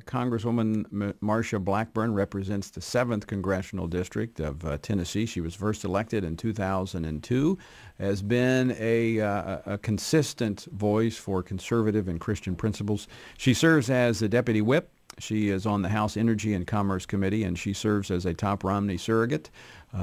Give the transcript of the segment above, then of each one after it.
Congresswoman Marsha Blackburn represents the 7th Congressional District of Tennessee. She was first elected in 2002, has been a consistent voice for conservative and Christian principles. She serves as the Deputy Whip. She is on the House Energy and Commerce Committee, and she serves as a top Romney surrogate. She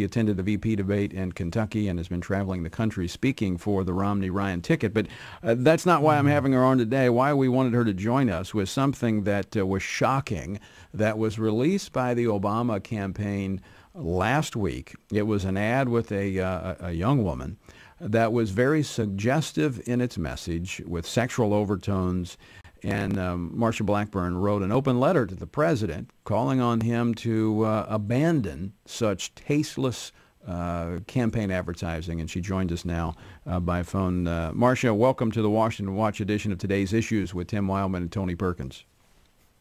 attended the VP debate in Kentucky and has been traveling the country speaking for the Romney-Ryan ticket. But that's not why I'm having her on today. Why we wanted her to join us was something that was shocking that was released by the Obama campaign last week. It was an ad with a young woman that was very suggestive in its message with sexual overtones. And Marsha Blackburn wrote an open letter to the president calling on him to abandon such tasteless campaign advertising. And she joined us now by phone. Marsha, welcome to the Washington Watch edition of Today's Issues with Tim Wildman and Tony Perkins.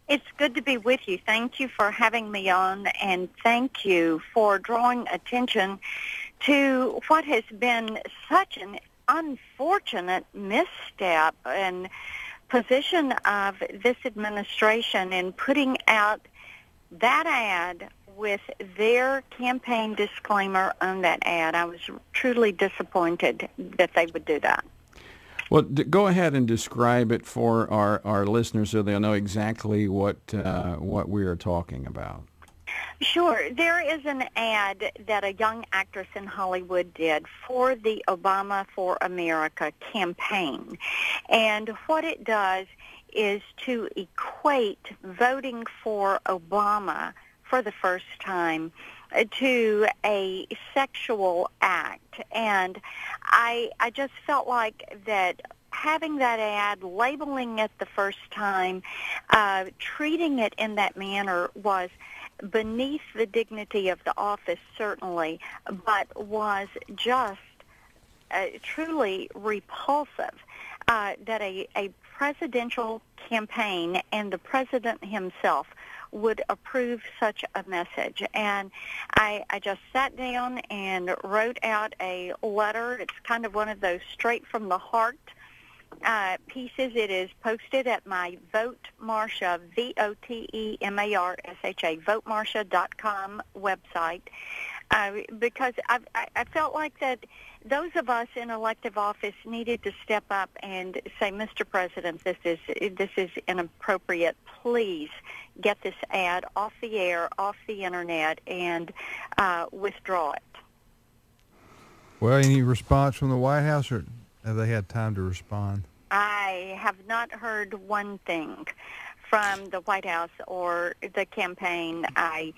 It's good to be with you. Thank you for having me on, and thank you for drawing attention to what has been such an unfortunate misstep and position of this administration in putting out that ad with their campaign disclaimer on that ad. I was truly disappointed that they would do that. Well, go ahead and describe it for our listeners so they'll know exactly what we are talking about. Sure. There is an ad that a young actress in Hollywood did for the Obama for America campaign. And what it does is to equate voting for Obama for the first time to a sexual act. And I just felt like that having that ad, labeling it the first time, treating it in that manner was beneath the dignity of the office, certainly, but was just truly repulsive that a presidential campaign and the president himself would approve such a message. And I just sat down and wrote out a letter. It's kind of one of those straight from the heart pieces. It is posted at my Vote Marsha, VOTEMARSHA, VoteMarsha.com website, because I felt like that those of us in elective office needed to step up and say, Mr. President, this is inappropriate. Please get this ad off the air, off the internet, and withdraw it. Well, any response from the White House, or have they had time to respond? I have not heard one thing from the White House or the campaign. I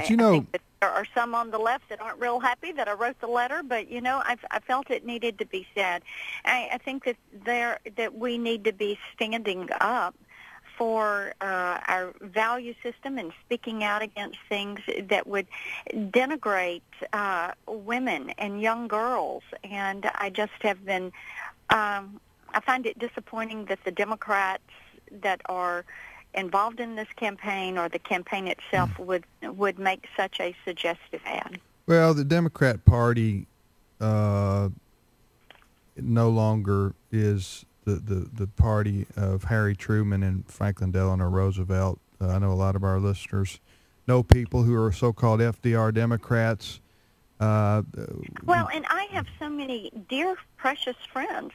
think that there are some on the left that aren't real happy that I wrote the letter, but I felt it needed to be said. I think that we need to be standing up for our value system and speaking out against things that would denigrate women and young girls. And I just have been, I find it disappointing that the Democrats that are involved in this campaign or the campaign itself would make such a suggestive ad. Well, the Democrat Party no longer is the party of Harry Truman and Franklin Delano Roosevelt. I know a lot of our listeners know people who are so-called FDR Democrats. Well, and I have so many dear, precious friends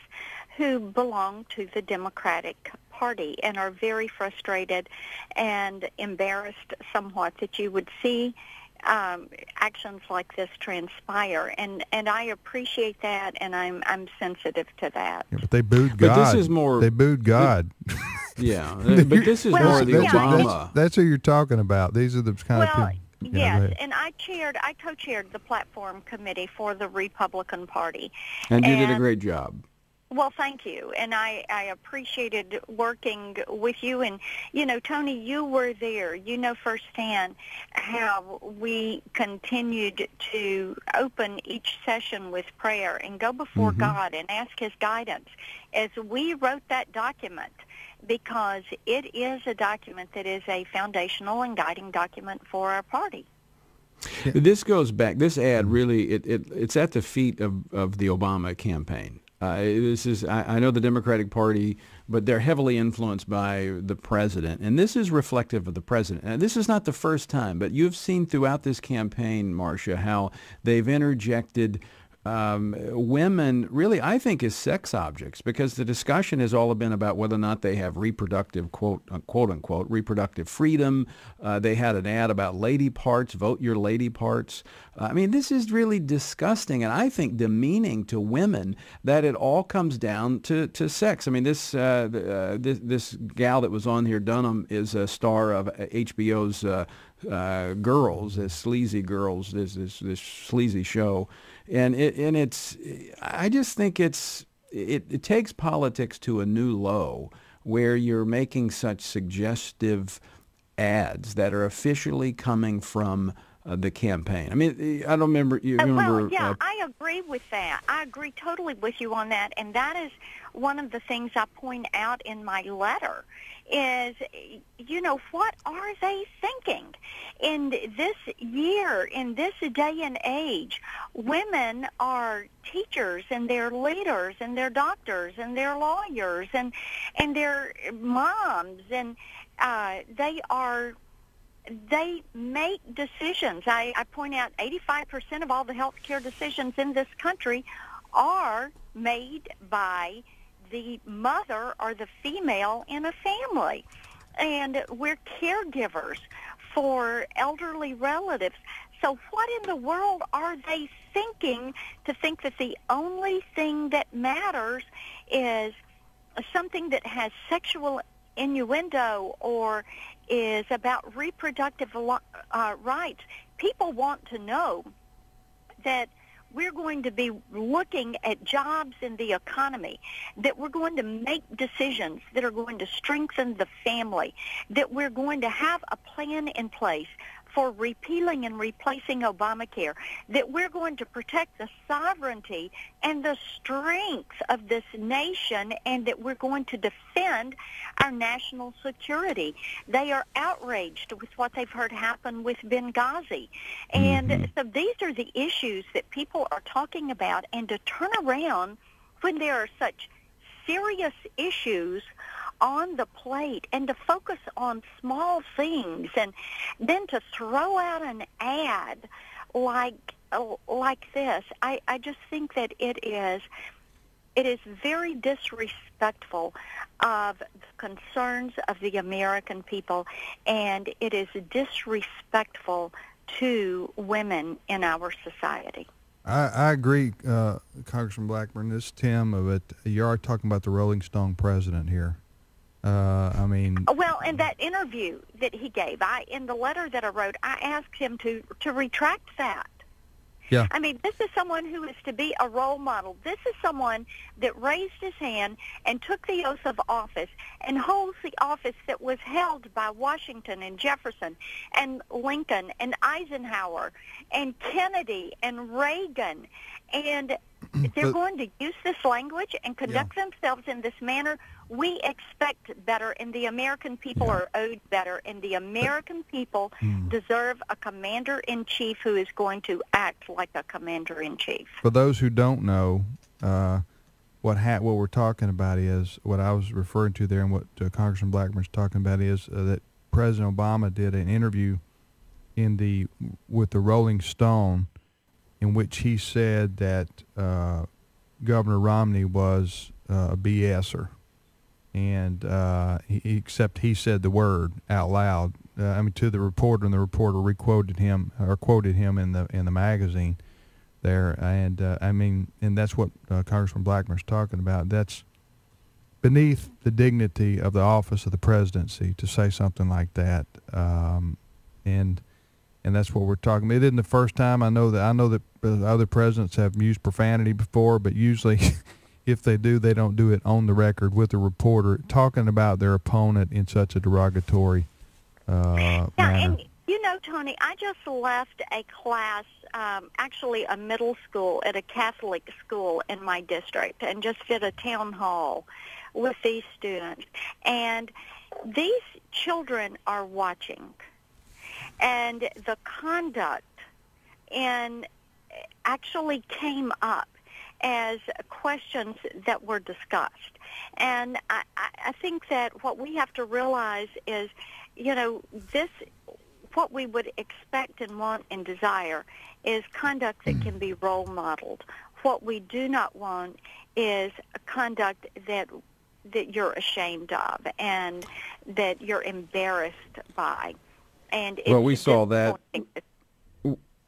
who belong to the Democratic Party and are very frustrated and embarrassed somewhat that you would see actions like this transpire, and I appreciate that, and I'm sensitive to that. Yeah, but they booed God. But this is more. They booed God. Yeah, but this is more the Obama. That's who you're talking about. These are the kind of people. Yes, and I co-chaired the platform committee for the Republican Party. And you did a great job. Well, thank you, and I appreciated working with you. And, Tony, you were there. You know firsthand how we continued to open each session with prayer and go before God and ask his guidance as we wrote that document, because it is a document that is a foundational and guiding document for our party. This goes back. This ad really, it's at the feet of the Obama campaign. I know the Democratic Party but they're heavily influenced by the president. And this is reflective of the president. And this is not the first time, but you've seen throughout this campaign, Marcia, how they've interjected women really, I think, as sex objects, because the discussion has all been about whether or not they have reproductive, quote unquote, reproductive freedom. They had an ad about lady parts, vote your lady parts. I mean, this is really disgusting, and I think demeaning to women that it all comes down to sex. I mean, this gal that was on here, Dunham, is a star of HBO's Girls, this sleazy Girls, this sleazy show. And I just think it takes politics to a new low where you're making such suggestive ads that are officially coming from the campaign. I mean, I don't remember. I agree with that. I agree totally with you on that, and that is one of the things I point out in my letter. Is, what are they thinking? In this year, in this day and age, women are teachers and they're leaders and they're doctors and they're lawyers and they're moms, and they make decisions. I point out 85% of all the health care decisions in this country are made by the mother or the female in a family. And we're caregivers for elderly relatives. So what in the world are they thinking to think that the only thing that matters is something that has sexual innuendo or is about reproductive rights? People want to know that we're going to be looking at jobs in the economy, that we're going to make decisions that are going to strengthen the family, that we're going to have a plan in place for repealing and replacing Obamacare, that we're going to protect the sovereignty and the strength of this nation, and that we're going to defend our national security. They are outraged with what they've heard happen with Benghazi. And so these are the issues that people are talking about, and to turn around when there are such serious issues on the plate and to focus on small things, and then to throw out an ad like this, I just think that it is very disrespectful of the concerns of the American people, and it is disrespectful to women in our society. I agree, Congressman Blackburn. This is Tim, but you are talking about the Rolling Stone president here. Well, in that interview that he gave, in the letter that I wrote, I asked him to retract that. Yeah. I mean, this is someone who is to be a role model. This is someone that raised his hand and took the oath of office and holds the office that was held by Washington and Jefferson and Lincoln and Eisenhower and Kennedy and Reagan. And they're going to use this language and conduct themselves in this manner. We expect better, and the American people are owed better, and the American people deserve a commander-in-chief who is going to act like a commander-in-chief. For those who don't know, what we're talking about is, what I was referring to there and what Congressman Blackburn's talking about is that President Obama did an interview with the Rolling Stone in which he said that Governor Romney was a BSer. And except he said the word out loud, to the reporter, and the reporter quoted him in the magazine there, and and that's what Congressman Blackburn's talking about. That's beneath the dignity of the office of the presidency to say something like that, and that's what we're talking about. It isn't the first time. I know that other presidents have used profanity before, but usually. If they do, they don't do it on the record with a reporter talking about their opponent in such a derogatory manner. And Tony, I just left a class, actually a middle school at a Catholic school in my district, and just did a town hall with these students. And these children are watching, and the conduct actually came up as questions that were discussed. And I think that what we have to realize is, what we would expect and want and desire is conduct that can be role modeled. What we do not want is a conduct that you're ashamed of and that you're embarrassed by. And well, we saw that.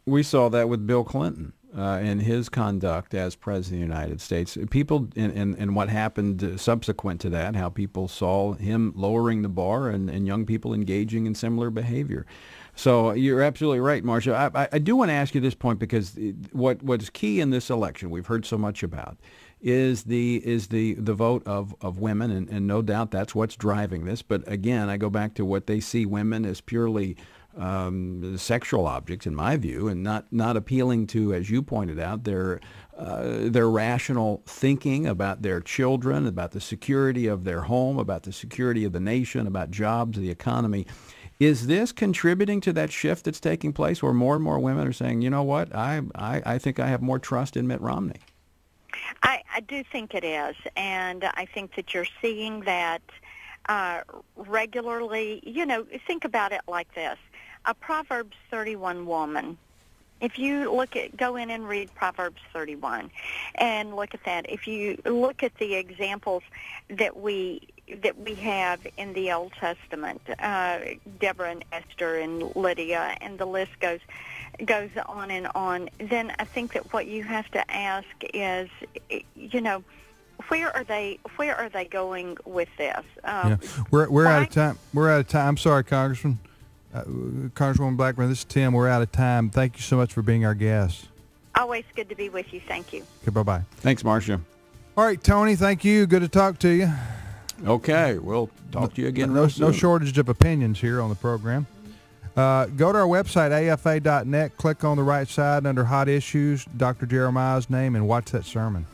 We saw that with Bill Clinton and his conduct as president of the United States. People, and what happened subsequent to that, how people saw him lowering the bar and young people engaging in similar behavior. So you're absolutely right, Marcia. I do want to ask you this point, because what's key in this election, we've heard so much about, is the vote of women, and no doubt that's what's driving this. But again, I go back to what they see women as purely sexual objects, in my view, and not appealing to, as you pointed out, their rational thinking about their children, about the security of their home, about the security of the nation, about jobs, the economy. Is this contributing to that shift that's taking place, where more and more women are saying, you know what, I think I have more trust in Mitt Romney? I do think it is, and I think that you're seeing that regularly. Think about it like this. A Proverbs 31 woman, if you go in and read Proverbs 31 and look at that, if you look at the examples that we have in the Old Testament, Deborah and Esther and Lydia, and the list goes on and on, then I think that what you have to ask is, where are they going with this? We're out of time. We're out of time. I'm sorry, Congresswoman Blackburn. This is Tim. We're out of time. Thank you so much for being our guest. Always good to be with you. Thank you. Okay, bye-bye. Thanks, Marcia. All right, Tony, thank you. Good to talk to you. Okay, we'll talk to you again. No shortage of opinions here on the program. Go to our website, afa.net, click on the right side under Hot Issues, Dr. Jeremiah's name, and watch that sermon.